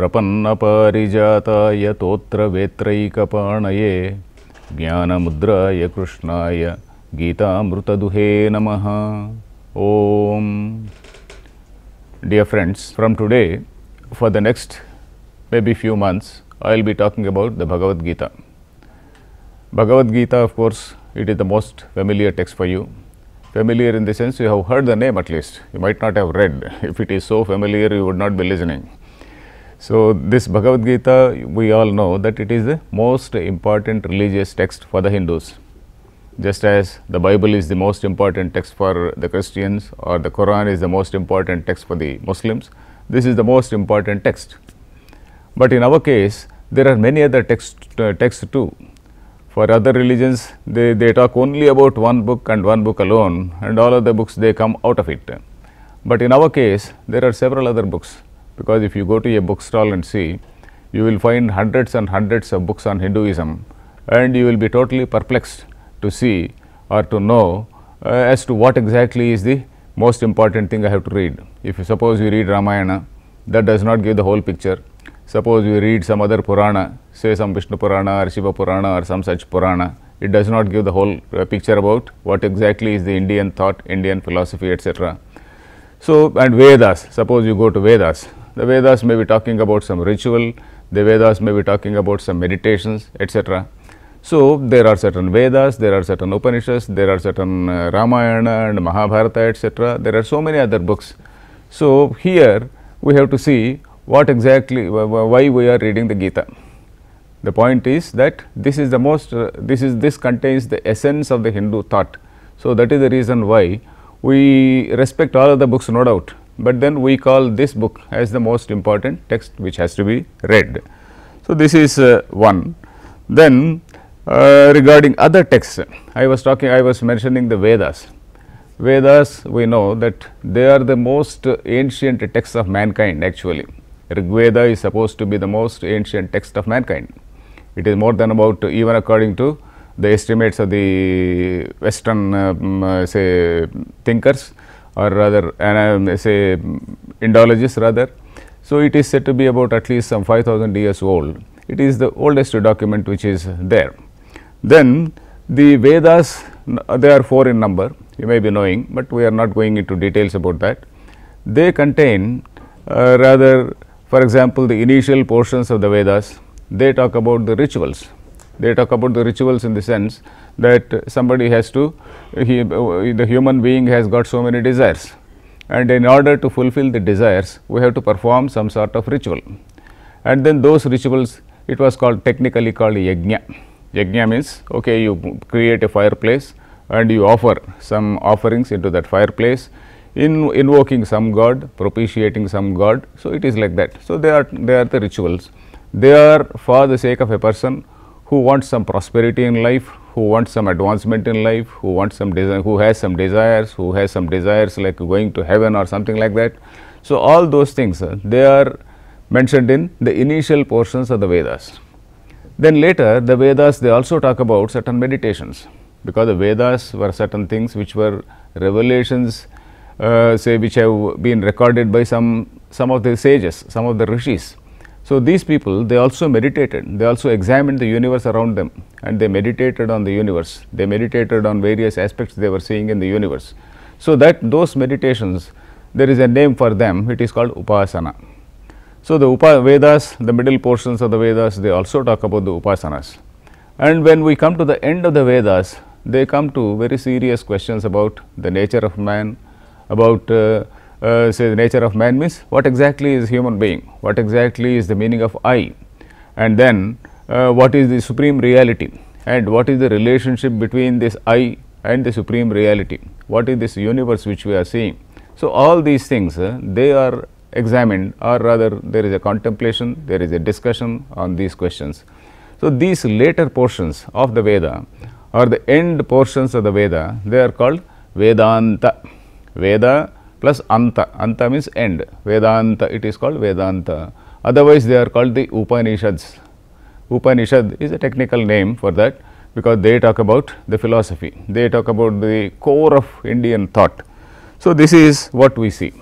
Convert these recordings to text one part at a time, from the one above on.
प्रपन्नपारिजाताय तोत्रवेत्रैकपाणये ज्ञानमुद्राय कृष्णाय गीतामृतदुहे नमः. Om. Dear friends, from today for the next maybe few months I will be talking about the BhagavadGeetha. BhagavadGeetha, of course, it is the most familiar text for you. Familiar in the sense you have heard the name at least. You might not have read. If it is so familiar, you would not be listening. So, this BhagavadGeetha, we all know that it is the most important religious text for the Hindus. Just as the Bible is the most important text for the Christians, or the Quran is the most important text for the Muslims, this is the most important text. But in our case, there are many other texts too. For other religions, they talk only about one book and one book alone, and all other books they come out of it. But in our case, there are several other books, because if you go to a bookstall and see, you will find hundreds and hundreds of books on Hinduism, and you will be totally perplexed to see or to know as to what exactly is the most important thing I have to read. If you suppose you read Ramayana, that does not give the whole picture. Suppose you read some other Purana, say some Vishnu Purana or Shiva Purana or some such Purana, it does not give the whole picture about what exactly is the Indian thought, Indian philosophy, etc. So, and Vedas, suppose you go to Vedas, the Vedas may be talking about some ritual, the Vedas may be talking about some meditations, etc. So, there are certain Vedas, there are certain Upanishads, there are certain Ramayana and Mahabharata, etc. There are so many other books. So, here we have to see what exactly, why we are reading the Gita. The point is that this is the most, this contains the essence of the Hindu thought. So, that is the reason why we respect all other books, no doubt, but then we call this book as the most important text which has to be read. So, this is one. Then regarding other texts, I was mentioning the Vedas. Vedas, we know that they are the most ancient texts of mankind actually. Rig Veda is supposed to be the most ancient text of mankind. It is more than about, even according to the estimates of the Western say thinkers, or rather say Indologists rather. So, it is said to be about at least some 5,000 years old. It is the oldest document which is there. Then the Vedas, they are 4 in number, you may be knowing, but we are not going into details about that. They contain rather, for example, the initial portions of the Vedas, they talk about the rituals. They talk about the rituals in the sense that somebody has to, the human being has got so many desires, and in order to fulfill the desires, we have to perform some sort of ritual. And then those rituals, it was called, technically called yajna. Yajna means, okay, you create a fireplace and you offer some offerings into that fireplace, invoking some god, propitiating some god. So, it is like that. So, they are the rituals. They are for the sake of a person who wants some prosperity in life, who wants some advancement in life, who wants some who has some desires like going to heaven or something like that. So, all those things they are mentioned in the initial portions of the Vedas. Then later the Vedas, they also talk about certain meditations, because the Vedas were certain things which were revelations, say, which have been recorded by some of the sages, some of the rishis. So, these people, they also meditated, they also examined the universe around them, and they meditated on the universe, they meditated on various aspects they were seeing in the universe. So, that those meditations, there is a name for them, it is called Upasana. So, the Vedas, the middle portions of the Vedas, they also talk about the Upasanas. And when we come to the end of the Vedas, they come to very serious questions about the nature of man, about say the nature of man means what exactly is human being, what exactly is the meaning of I, and then what is the supreme reality, and what is the relationship between this I and the supreme reality, what is this universe which we are seeing. So, all these things they are examined, or rather there is a contemplation, there is a discussion on these questions. So, these later portions of the Veda, or the end portions of the Veda, they are called Vedanta. Veda plus Anta, Anta means end, Vedanta, it is called Vedanta. Otherwise, they are called the Upanishads. Upanishad is a technical name for that, because they talk about the philosophy, they talk about the core of Indian thought. So, this is what we see.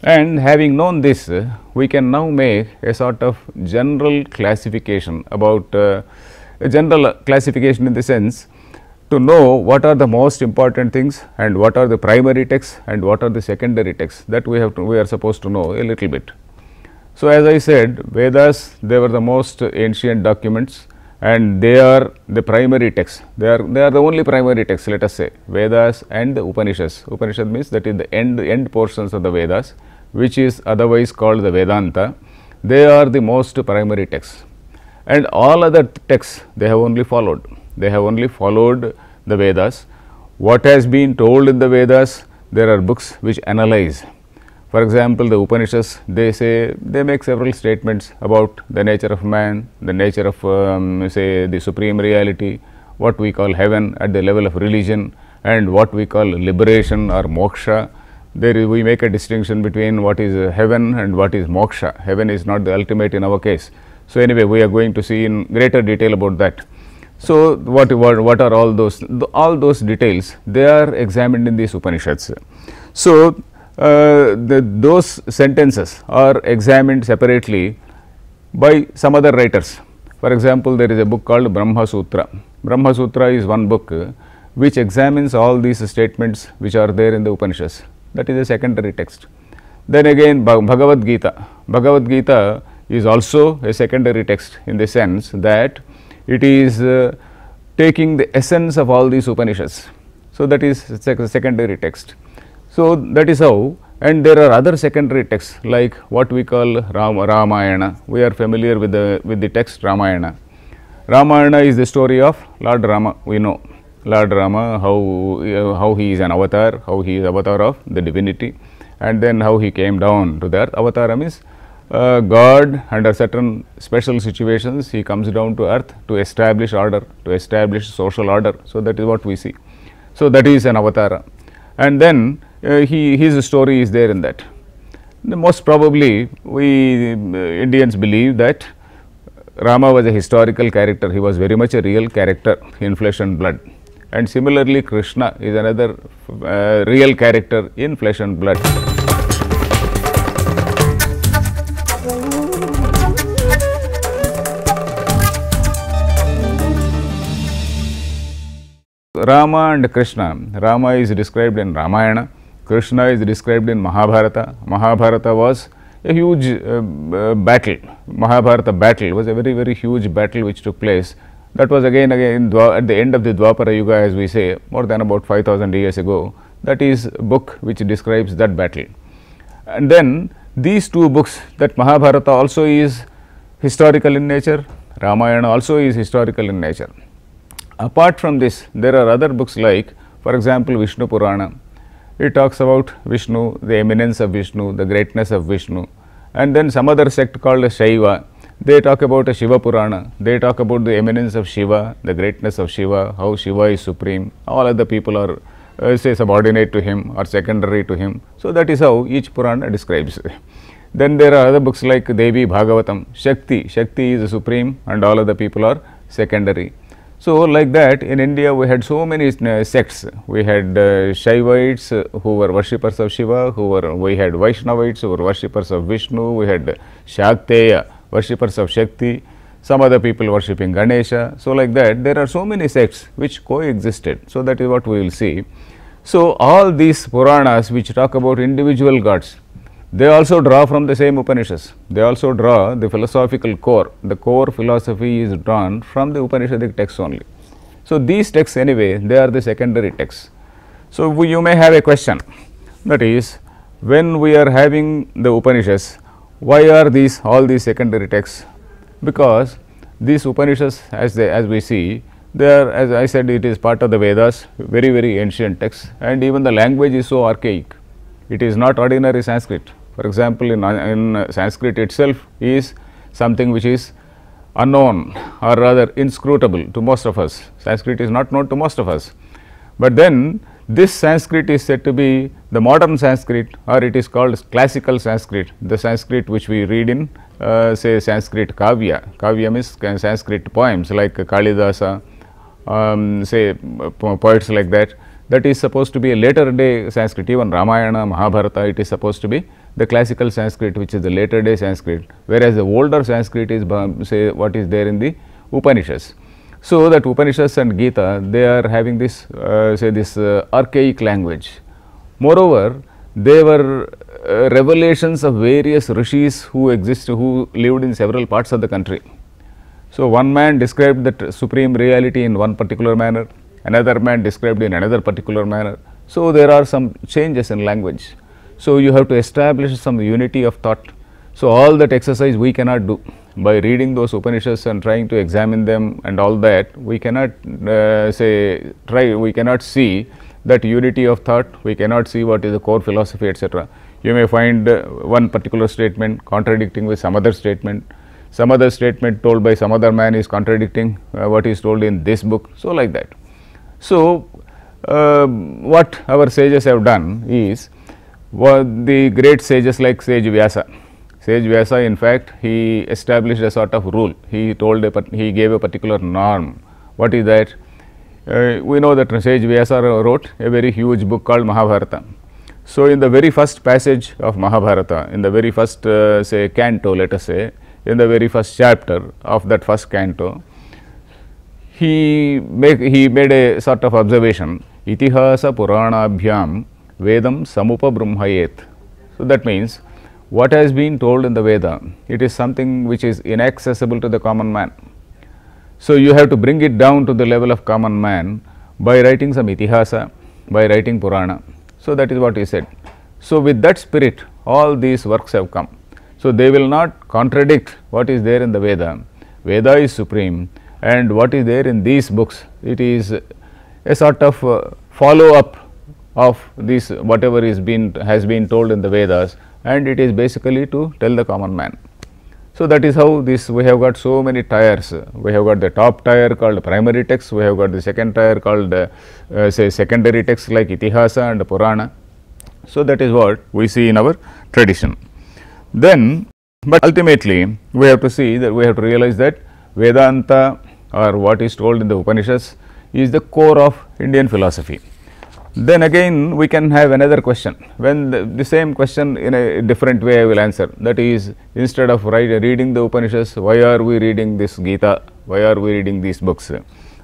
And having known this, we can now make a sort of general classification about a general classification in the sense to know what are the most important things and what are the primary texts and what are the secondary texts, that we are supposed to know a little bit. So, as I said, Vedas, they were the most ancient documents and they are the primary texts. They are the only primary texts, let us say, Vedas and the Upanishads. Upanishad means that is the end portions of the Vedas, which is otherwise called the Vedanta. They are the most primary texts, and all other texts they have only followed. They have only followed the Vedas. What has been told in the Vedas, there are books which analyze. For example, the Upanishads, they make several statements about the nature of man, the nature of say the supreme reality, what we call heaven at the level of religion, and what we call liberation or moksha. We make a distinction between what is heaven and what is moksha. Heaven is not the ultimate in our case. So, anyway, we are going to see in greater detail about that. So, what are all those? All those details, they are examined in these Upanishads. So, those sentences are examined separately by some other writers. For example, there is a book called Brahma Sutra. Brahma Sutra is one book which examines all these statements which are there in the Upanishads. That is a secondary text. Then again, BhagavadGeetha. BhagavadGeetha is also a secondary text in the sense that it is taking the essence of all these Upanishads. So, that is a secondary text. So, that is how, and there are other secondary texts like what we call Rama Ramayana. We are familiar with the text Ramayana. Ramayana is the story of Lord Rama. We know Lord Rama, how he is an avatar, how he is avatar of the divinity, and then how he came down to the earth. Avatar means God, under certain special situations, he comes down to earth to establish order, to establish social order. So, that is what we see. So, that is an avatar, and then his story is there in that. Most probably, we Indians believe that Rama was a historical character. He was very much a real character in flesh and blood. And similarly, Krishna is another real character in flesh and blood. Rama and Krishna. Rama is described in Ramayana. Krishna is described in Mahabharata. Mahabharata was a huge battle. Mahabharata battle was a very, very huge battle which took place. That was again at the end of the Dwapara Yuga, as we say, more than about 5,000 years ago. That is a book which describes that battle. And then these two books, that Mahabharata also is historical in nature, Ramayana also is historical in nature. Apart from this, there are other books like, for example, Vishnu Purana. It talks about Vishnu, the eminence of Vishnu, the greatness of Vishnu. And then some other sect called Shaiva, they talk about a Shiva Purana. They talk about the eminence of Shiva, the greatness of Shiva, how Shiva is supreme. All other people are say subordinate to him or secondary to him. So, that is how each Purana describes. Then there are other books like Devi Bhagavatam, Shakti. Shakti is the supreme and all other people are secondary. So, like that, in India we had so many sects. We had Shaivites who were worshippers of Shiva, we had Vaishnavites who were worshippers of Vishnu, we had Shakteya, worshippers of Shakti, some other people worshipping Ganesha. So, like that, there are so many sects which coexisted. So, that is what we will see. So, all these Puranas which talk about individual gods, they also draw from the same Upanishads. They also draw the philosophical core. The core philosophy is drawn from the Upanishadic texts only. So, these texts anyway, they are the secondary texts. So, you may have a question, that is, when we are having the Upanishads, why are all these secondary texts? Because these Upanishads, as we see, they are, as I said, it is part of the Vedas, very, very ancient texts, and even the language is so archaic. It is not ordinary Sanskrit. For example, in Sanskrit itself is something which is unknown or rather inscrutable to most of us. Sanskrit is not known to most of us. But then this Sanskrit is said to be the modern Sanskrit, or it is called classical Sanskrit, the Sanskrit which we read in say Sanskrit Kavya. Kavya means Sanskrit poems like Kalidasa, say poets like that. That is supposed to be a later day Sanskrit. Even Ramayana, Mahabharata, it is supposed to be the classical Sanskrit, which is the later day Sanskrit, whereas the older Sanskrit is say what is there in the Upanishads. So that Upanishads and Gita, they are having this say this archaic language. Moreover, they were revelations of various rishis who lived in several parts of the country. So one man described that supreme reality in one particular manner, another man described in another particular manner. So there are some changes in language. So you have to establish some unity of thought. So all that exercise we cannot do by reading those Upanishads and trying to examine them and all that. We cannot we cannot see that unity of thought. We cannot see what is the core philosophy, etc. You may find one particular statement contradicting with some other statement. Some other statement told by some other man is contradicting what is told in this book. So like that. So what our sages have done is, the great sages like Sage Vyasa. Sage Vyasa, in fact, he established a sort of rule. He gave a particular norm. What is that? We know that Sage Vyasa wrote a very huge book called Mahabharata. So in the very first passage of Mahabharata, in the very first say canto, let us say, in the very first chapter of that first canto, he made a sort of observation, Itihasa Puranabhyam Vedam Samupa Brahmayet. So that means what has been told in the Veda, it is something which is inaccessible to the common man. So you have to bring it down to the level of common man by writing some Itihasa, by writing Purana. So that is what he said. So with that spirit, all these works have come. So they will not contradict what is there in the Veda. Veda is supreme, and what is there in these books, it is a sort of follow up of this whatever has been told in the Vedas, and it is basically to tell the common man. So that is how this, we have got so many tiers. We have got the top tier called primary text, we have got the second tier called say secondary texts like Itihasa and Purana. So that is what we see in our tradition. Then, but ultimately we have to see that, we have to realize that Vedanta, or what is told in the Upanishads, is the core of Indian philosophy. Then again we can have another question, when the same question in a different way I will answer, that is, instead of reading the Upanishads, why are we reading this Gita, why are we reading these books?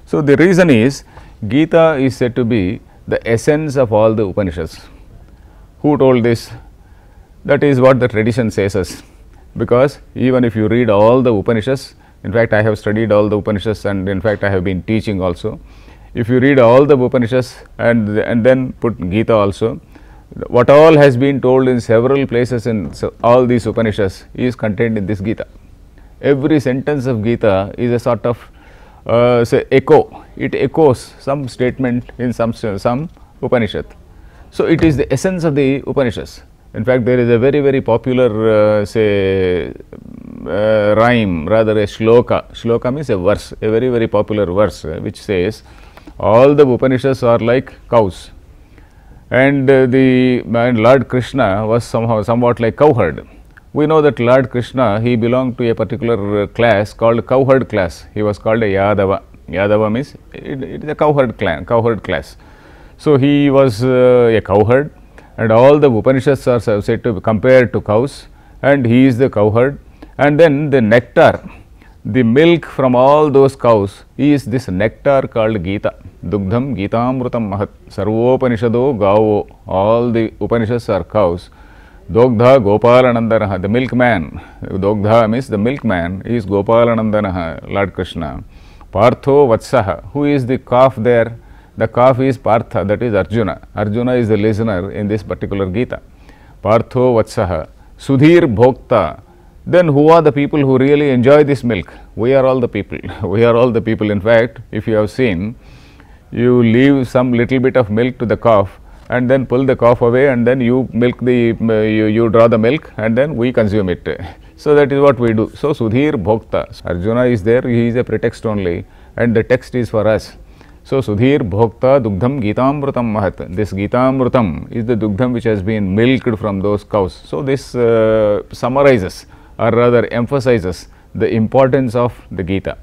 So the reason is, Gita is said to be the essence of all the Upanishads. Who told this? That is what the tradition says us, because even if you read all the Upanishads, in fact I have studied all the Upanishads, and in fact I have been teaching also. If you read all the Upanishads and then put Gita also, what all has been told in several places in all these Upanishads is contained in this Gita. Every sentence of Gita is a sort of say echo. It echoes some statement in some Upanishad. So it is the essence of the Upanishads. In fact, there is a very, very popular say rhyme, rather a shloka. Shloka means a verse, a very, very popular verse which says, all the Upanishads are like cows, and Lord Krishna was somewhat like cowherd. We know that Lord Krishna, he belonged to a particular class called cowherd class. He was called a Yadava. Yadava means it is a cowherd class. So he was a cowherd, and all the Upanishads are said to be compared to cows, and he is the cowherd. And then the nectar, the milk from all those cows is this nectar called Gita. Dugdham Gitamrutam Mahat Sarvopanishado Gavo. All the Upanishads are cows. Dogdha Gopalanandanaha, the milkman. Dogdha means the milkman is Gopalanandanaha, Lord Krishna. Partho Vatsaha, who is the calf there? The calf is Partha, that is Arjuna. Arjuna is the listener in this particular Gita. Partho Vatsaha. Sudhir Bhokta. Then who are the people who really enjoy this milk? We are all the people. We are all the people. In fact, if you have seen, you leave some little bit of milk to the calf and then pull the calf away, and then you you draw the milk, and then we consume it. So that is what we do. So Sudhir Bhokta. Arjuna is there, he is a pretext only, and the text is for us. So Sudhir Bhokta Dugdham Gitamrutam Mahat. This Gitamrutam is the Dugdham which has been milked from those cows. So this summarizes, or rather emphasizes, the importance of the Gita.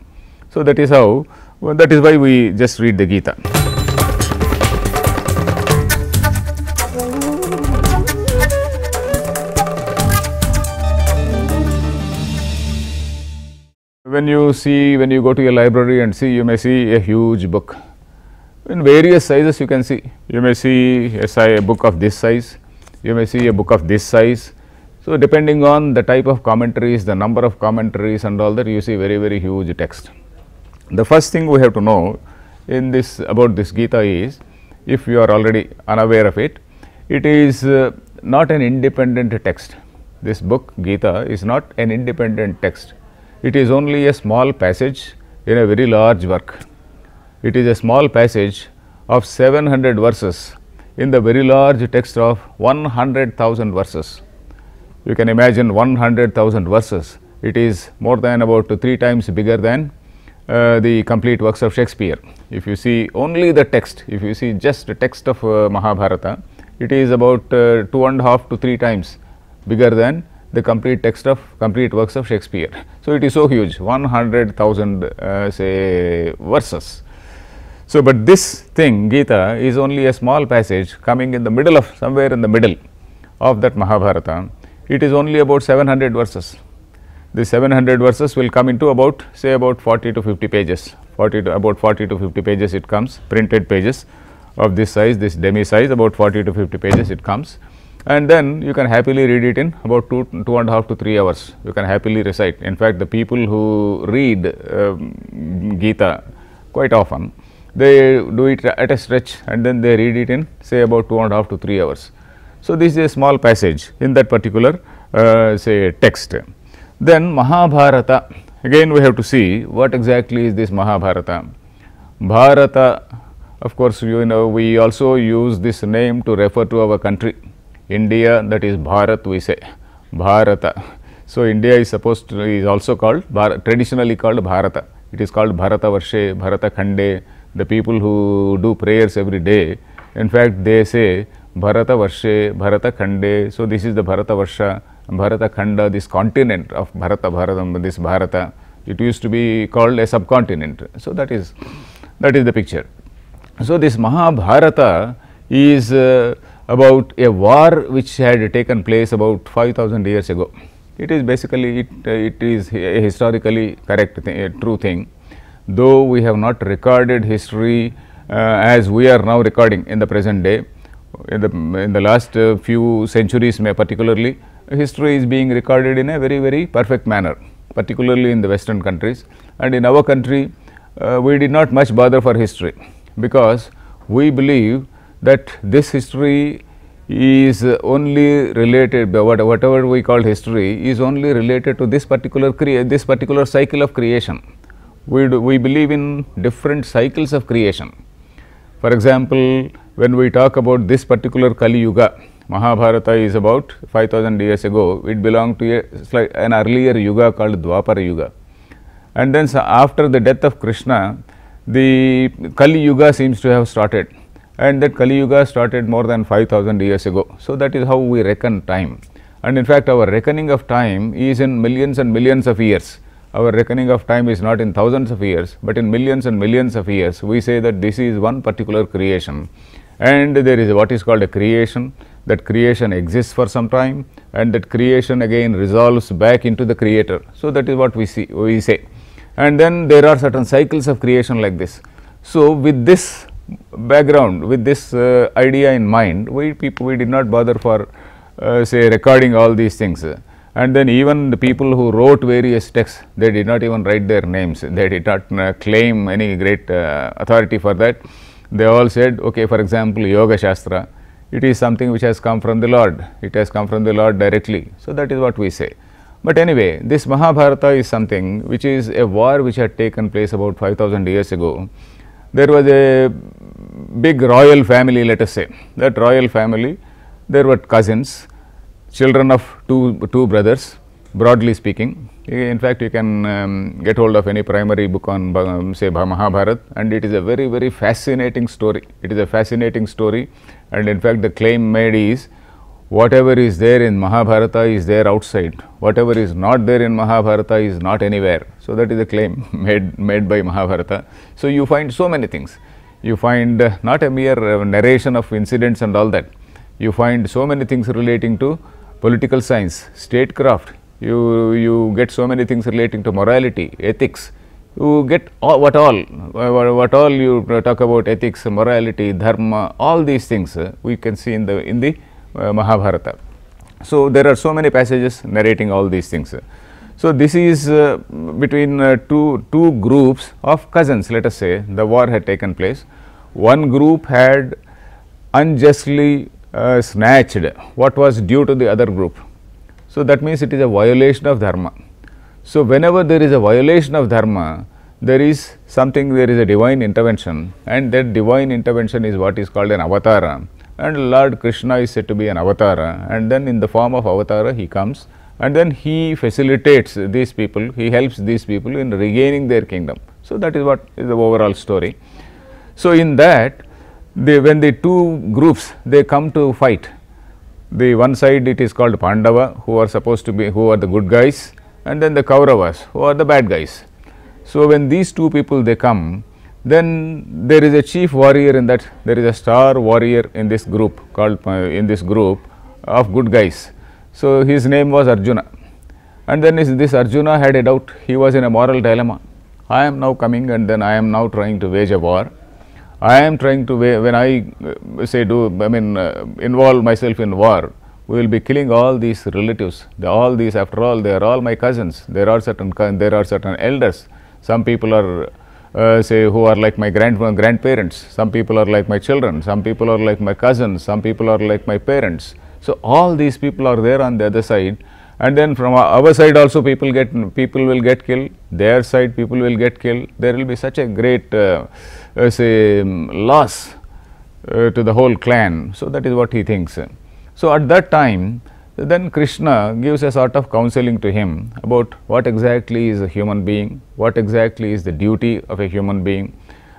So that is how, that is why we just read the Gita. When you go to a library and see, you may see a huge book in various sizes. You can see, you may see a book of this size, you may see a book of this size. So, depending on the type of commentaries, the number of commentaries and all that, you see very huge text. The first thing we have to know in this about this Gita is, if you are already unaware of it, it is not an independent text. This book Gita is not an independent text. It is only a small passage in a very large work. It is a small passage of 700 verses in the very large text of 100,000 verses. You can imagine 100,000 verses. It is more than about 3 times bigger than the complete works of Shakespeare. If you see only the text, if you see just the text of Mahabharata, it is about 2.5 to 3 times bigger than the complete text of complete works of Shakespeare. So, it is so huge, 100,000 say verses. So, but this thing Gita is only a small passage coming in the middle of, somewhere in the middle of that Mahabharata. It is only about 700 verses. The 700 verses will come into about, say, about 40 to 50 pages, about 40 to 50 pages it comes, printed pages of this size, this demi size, about 40 to 50 pages it comes. And then you can happily read it in about 2.5 to 3 hours. You can happily recite. In fact, the people who read Gita quite often, they do it at a stretch and then they read it in, say, about 2.5 to 3 hours. So, this is a small passage in that particular say text. Then Mahabharata, again we have to see what exactly is this Mahabharata. Bharata, of course, you know, we also use this name to refer to our country. India, that is Bharat, we say Bharata. So, India is supposed to, is also called, traditionally called Bharata. It is called Bharata Varshe, Bharata Khande. The people who do prayers every day, in fact, they say Bharata Varshe, Bharata Khande. So, this is the Bharata Varsha, Bharata Khanda, this continent of Bharata, this Bharata. It used to be called a subcontinent. So, that is the picture. So, this Mahabharata is about a war which had taken place about 5,000 years ago. It is basically, it is a historically correct thing, a true thing, though we have not recorded history as we are now recording in the present day. In the last few centuries, particularly, history is being recorded in a very perfect manner, particularly in the Western countries. And in our country, we did not much bother for history, because we believe that this history is only related, whatever we call history is only related to this particular cycle of creation. We believe in different cycles of creation. For example, when we talk about this particular Kali Yuga, Mahabharata is about 5,000 years ago. It belonged to an earlier Yuga called Dwapara Yuga. And then after the death of Krishna, the Kali Yuga seems to have started, and that Kali Yuga started more than 5,000 years ago. So, that is how we reckon time. And in fact, our reckoning of time is in millions and millions of years. Our reckoning of time is not in thousands of years, but in millions and millions of years. We say that this is one particular creation, and there is what is called a creation. That creation exists for some time, and that creation again resolves back into the creator. So, that is what we say. And then there are certain cycles of creation like this. So, with this background, with this idea in mind, we did not bother for say recording all these things. And then even the people who wrote various texts, they did not even write their names. They did not claim any great authority for that. They all said, okay, for example, Yoga Shastra, it is something which has come from the Lord. It has come from the Lord directly. So, that is what we say. But anyway, this Mahabharata is something which is a war which had taken place about 5,000 years ago. There was a big royal family, let us say. That royal family, there were cousins, children of two brothers, broadly speaking. In fact, you can get hold of any primary book on say Mahabharata, and it is a very fascinating story. It is a fascinating story, and in fact, the claim made is whatever is there in Mahabharata is there outside. Whatever is not there in Mahabharata is not anywhere. So, that is a claim made by Mahabharata. So, you find so many things. You find not a mere narration of incidents and all that. You find so many things relating to political science, statecraft. you get so many things relating to morality, ethics. You get what all you talk about ethics, morality, dharma, all these things we can see in the Mahabharata. So there are so many passages narrating all these things. So this is between two groups of cousins. Let us say the war had taken place. One group had unjustly snatched what was due to the other group. So that means it is a violation of dharma. So whenever there is a violation of dharma, there is a divine intervention, and that divine intervention is what is called an avatara, and Lord Krishna is said to be an avatara, and then in the form of avatara he comes, and then he facilitates these people, he helps these people in regaining their kingdom. So that is what is the overall story. So in that, when the two groups they come to fight, the one side it is called Pandava, who are the good guys, and then the Kauravas, who are the bad guys. So when these two people they come, then there is a chief warrior in that, there is a star warrior in this group of good guys. So his name was Arjuna, and then this Arjuna had a doubt. He was in a moral dilemma. I am now coming, and then I am now trying to wage a war. I am trying to when I involve myself in war, we will be killing all these relatives. All these, after all, they are all my cousins. There are certain elders. Some people are who are like my grandparents. Some people are like my children. Some people are like my cousins. Some people are like my parents. So all these people are there on the other side, and then from our side also people will get killed. Their side people will get killed. There will be such a great loss to the whole clan. So that is what he thinks. So at that time, then Krishna gives a sort of counseling to him about what exactly is a human being, what exactly is the duty of a human being.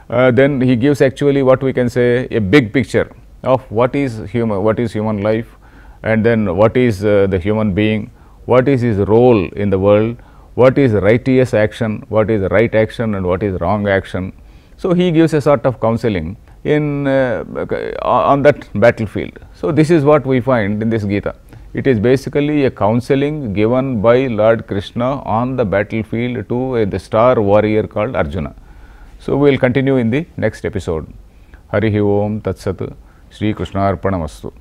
Then he gives actually what we can say a big picture of what is human life, and then what is the human being, what is his role in the world, what is righteous action, what is right action, and what is wrong action. So he gives a sort of counseling on that battlefield. So this is what we find in this Gita. It is basically a counseling given by Lord Krishna on the battlefield to the star warrior called Arjuna. So we will continue in the next episode. Harihi Om Tat Sat. Shri Krishna Arpanamastu.